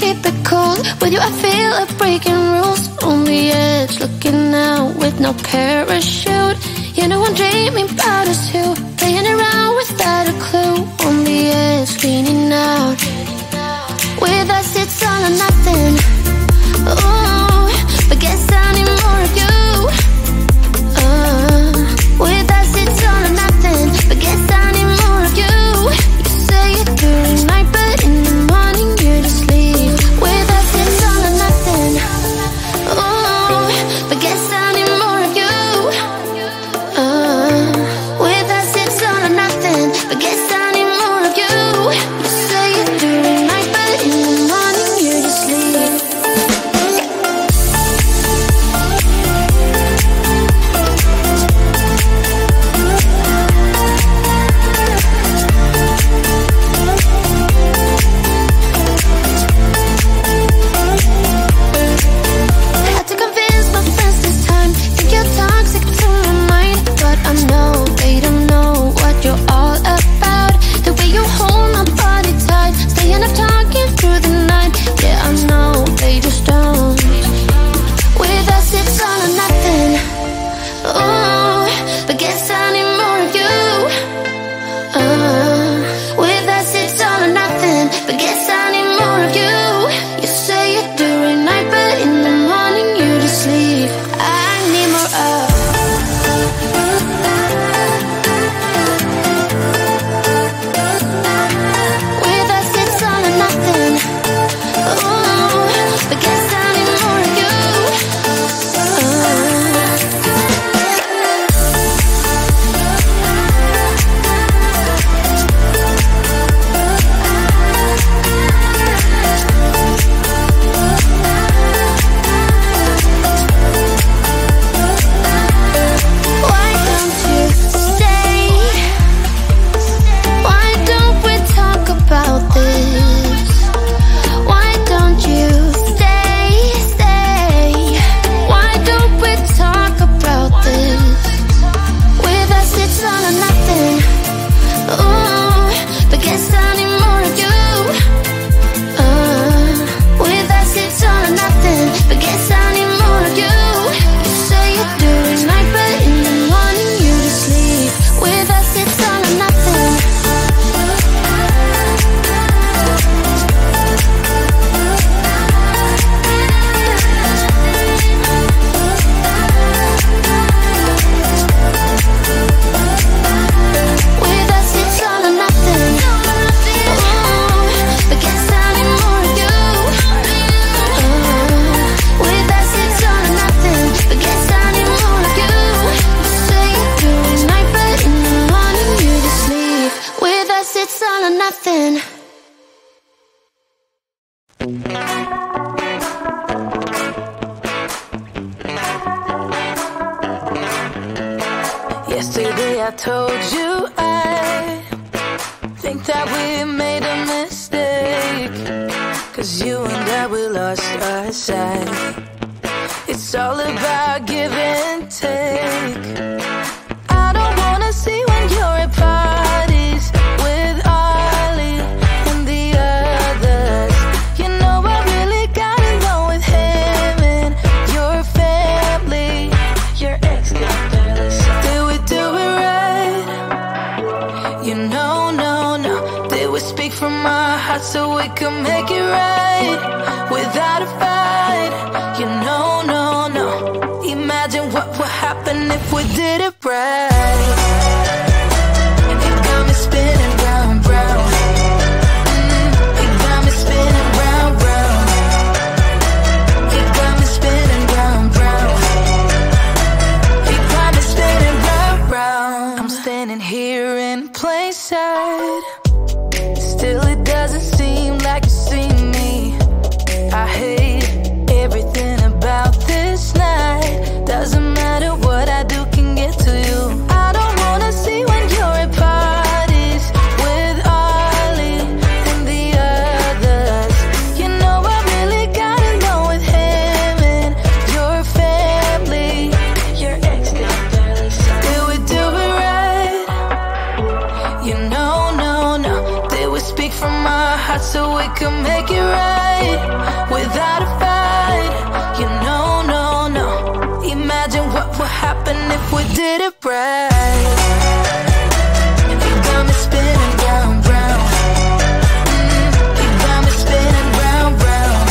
keep it cool. With you I feel like breaking rules. On the edge, looking out with no parachute. You know I'm dreaming about us two, playing around without a clue. On the edge, leaning out. With us it's all or nothing. Ooh, but guess I need more of you. With us it's all or nothing, but guess I need more of you. You say it during night, but in the morning you're just leave. With us it's all or nothing. Ooh, but guess I need more of you. With us it's all or nothing, but guess I need more of you. You say it during night, but in the morning you're just leave. Had to convince my friends this time. Think you're toxic to my mind, but I know they don't know what you're all about. The way you hold my body tight, staying up talking through the night. Yeah, I know they just don't. With us it's all or nothing. Ooh, but guess I need more of you. With us it's all or nothing, but guess I need more of you. You say it during night, but in the morning you just leave. I need more of. With us it's all or nothing. Ooh, but guess I need more of you. Why don't you stay? Why don't we talk about this? Why don't you stay? Why don't we talk about this? With us it's all or nothing. Ooh, but guess I need more of you. With us it's all or nothing, but guess I need more of you. You say it during night, but in the morning you just leave. With us it's all or nothing. With us it's all or nothing. Ooh, but guess I need more of you. With us it's all or nothing, but guess I need more of you. You say it during night, but in the morning you just leave. With us it's all or nothing. Yesterday I told you I think that we made a mistake, 'cause you and I, we lost our sight. It's all about give and take. I don't wanna see when you're at parties with Ollie and the others. You know I really got along with him and your family. Your ex got jealous. Did we do it right? You know, no. Did we speak from our hearts so we could make it right without a fight? You know, no. Imagine what would happen if we did it right. It got me spinning round, round. It got me spinning round, round. It got me spinning round, round. It got me spinning round, round. I'm standing here in plain sight. Still it doesn't seem like you see me. I hate everything about this night. Doesn't matter what I do can get to you. I don't wanna heart so we can make it right without a fight. You know, no, no. Imagine what would happen if we did it right. You got me spinning round, round. You got me spinning round, round.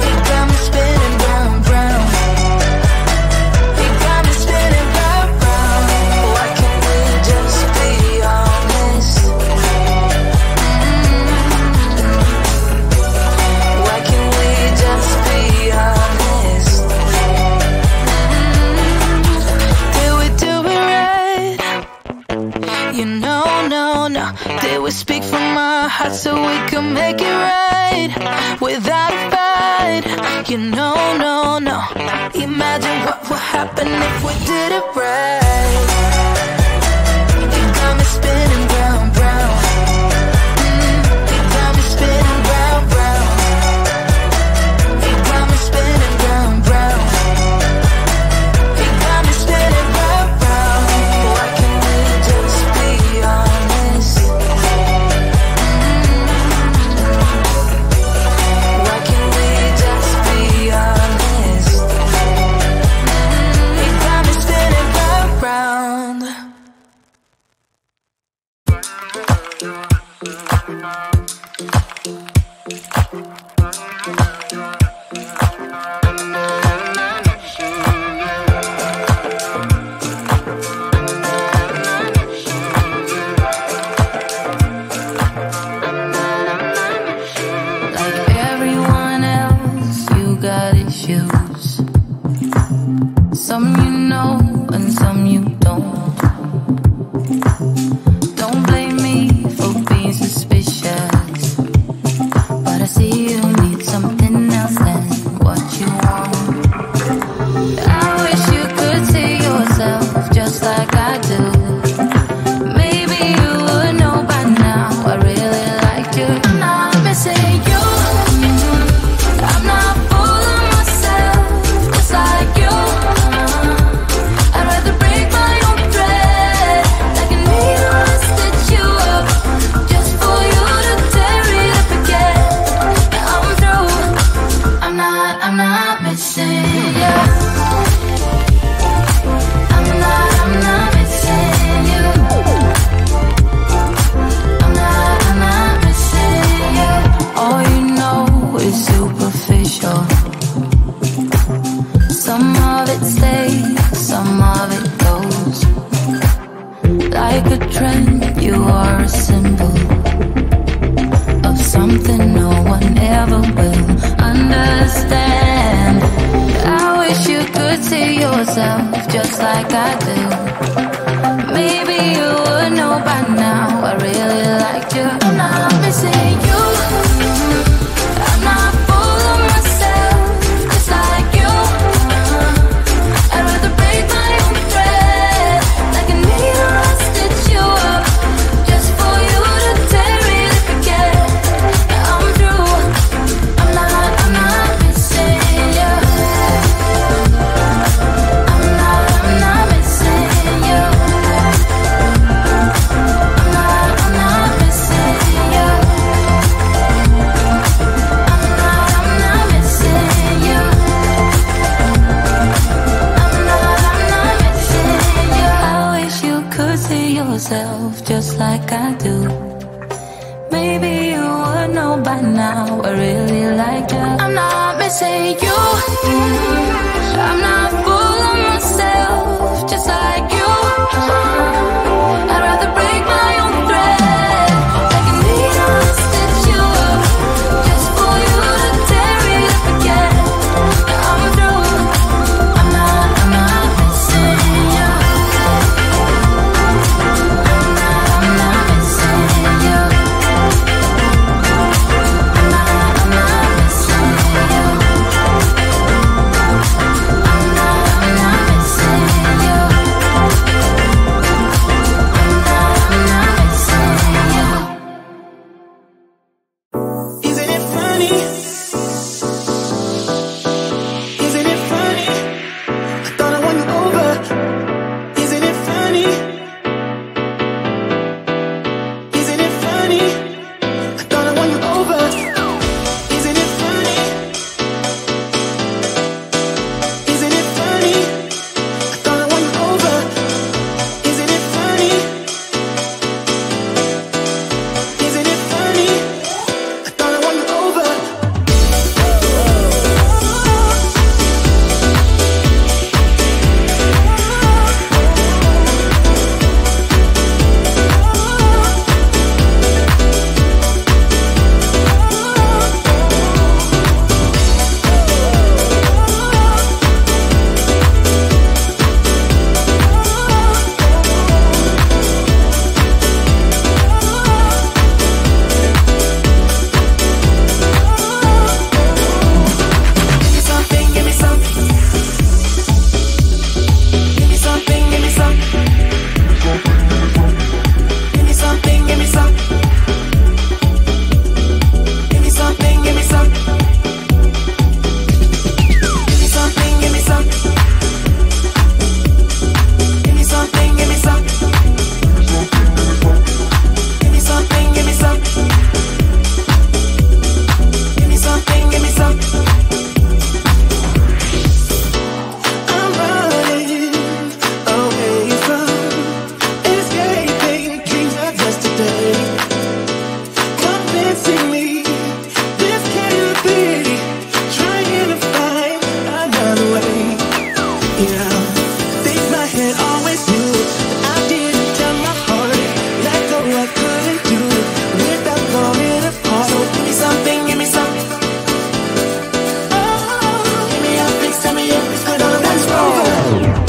You got me spinning round, round. You got me spinning round, round. Why can't we just be honest? Why can't we just be honest? Did we do it right? You know, no, no. Did we speak from our hearts so we can make it right without a fight? You know, no, no. Imagine what would happen if we did it right. You got me spinning round, round. You got me spinning round, round. You got me spinning round, round. You got me spinning round, round. Why can't we just be honest? Why can't we just be honest? You got me spinning round, round. Like everyone else, you got issues. Some you know and some you don't. Don't blame me for being suspicious, but I see you need something else than what you want. I wish you could see yourself just like I do. Maybe you would know by now I really liked you. I'm not missing you. I'm not full of myself, just like you. I'd rather break my own thread, like a needle and stitch you up, just for you to tear it up again. I'm through. I'm not missing you. I'm not missing you. I'm not missing you. All you know is superficial. Some of it stays, some of it goes. Like a trend, you are a symbol of something no one ever will understand. I wish you could see yourself just like I do. Maybe you would know by now I really liked you. I'm not missing you. I'm not full of myself, just like you. I'd rather break my own thread, like a needle and stitch you up, just for you to tear it up again. I'm through. I'm not missing you. I'm not missing you. I'm not missing you. I'm not missing you. I'm not missing you. I wish you could see yourself just like I do. Maybe you would know by now I really like you. I'm not missing you. I'm not full of myself, just like you. I'd rather break my own thread, like a needle and stitch you up, just for you to tear it up again. I'm through. I'm not missing you. I'm not missing you. I'm not missing you. I'm not always knew it, but I didn't tell my heart. Let go, I couldn't do it without falling apart. So give me something, give me something. Give me up, please tell me if it's good or what's wrong.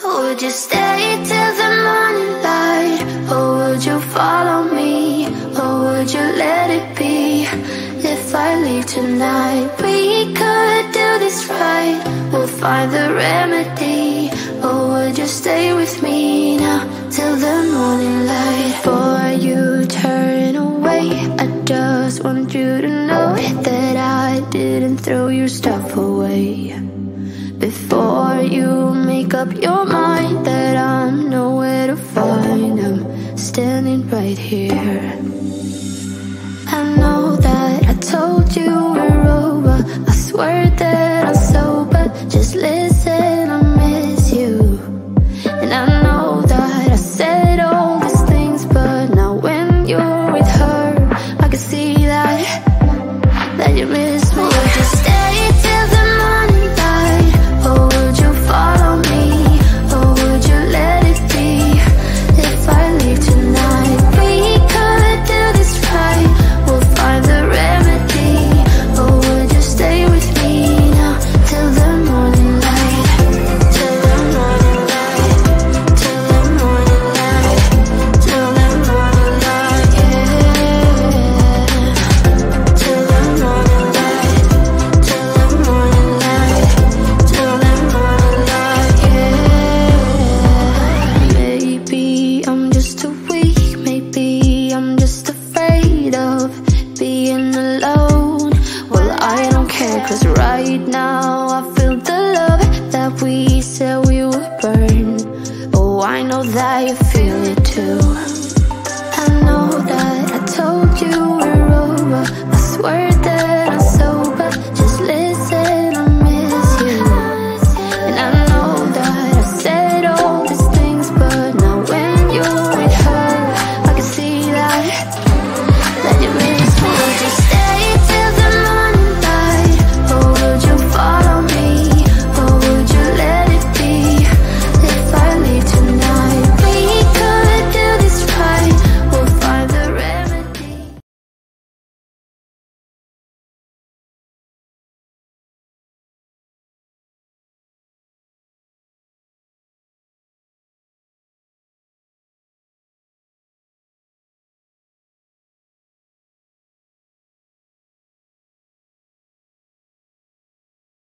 Would you stay till the morning light? Or would you follow me? Or would you let it be? If I leave tonight, we could do this right. We'll find the remedy. Or would you stay with me now till the morning light? Before you turn away, I just want you to know that I didn't throw your stuff away. Before you make up your mind that I'm nowhere to find, I'm standing right here. I know that I told you we're over, I swear that I'm sober. Just listen, I miss you. And I know that I said all these things, but now when you're with her, I can see that you miss me. Would you stay till the morning light? Or would you follow me? Or would you let it be? If I leave tonight, we could do this right. We'll find the remedy. Or would you stay with me now till the morning light? Till the morning light. Till the morning light. Till the morning light, yeah. Till the morning light. Till the morning light. Till the morning light, yeah. Maybe I'm just too weak. Maybe I'm just afraid of being alone. Well, I don't care, 'cause right now I feel the love that we said we would burn. Oh, I know that you feel it too. I know that I told you we're over, I swear